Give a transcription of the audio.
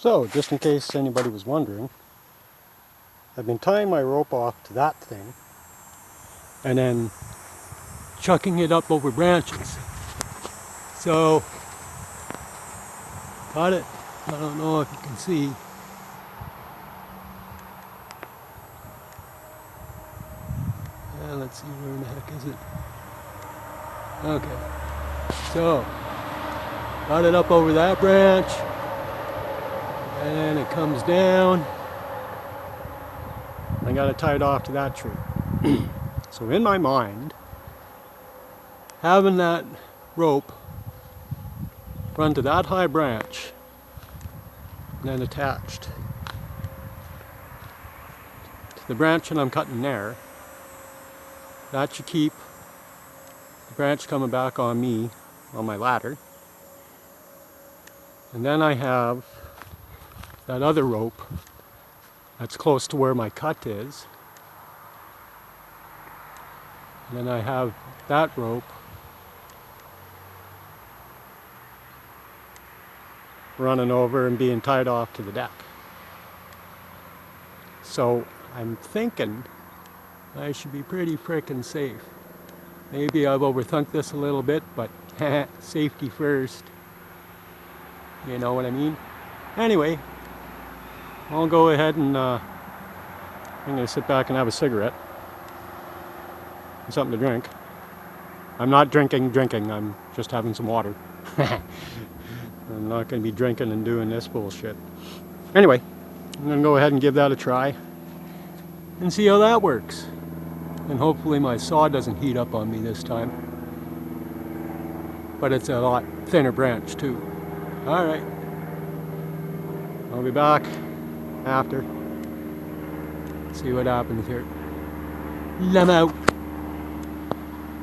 So, just in case anybody was wondering, I've been tying my rope off to that thing and then chucking it up over branches. So, got it. I don't know if you can see. Let's see, where in the heck is it? Okay. So, got it up over that branch. And then it comes down. I got it tied off to that tree. So in my mind, having that rope run to that high branch and then attached to the branch that I'm cutting there, that should keep the branch coming back on me on my ladder. And then I have that other rope that's close to where my cut is. And then I have that rope running over and being tied off to the deck. So I'm thinking I should be pretty frickin' safe. Maybe I've overthunk this a little bit, but safety first. You know what I mean? Anyway, I'll go ahead and I'm going to sit back and have a cigarette. And something to drink. I'm not drinking, I'm just having some water. I'm not going to be drinking and doing this bullshit. Anyway, I'm going to go ahead and give that a try and see how that works. And hopefully my saw doesn't heat up on me this time. But it's a lot thinner branch too. Alright. I'll be back after. See what happens here. I'm out.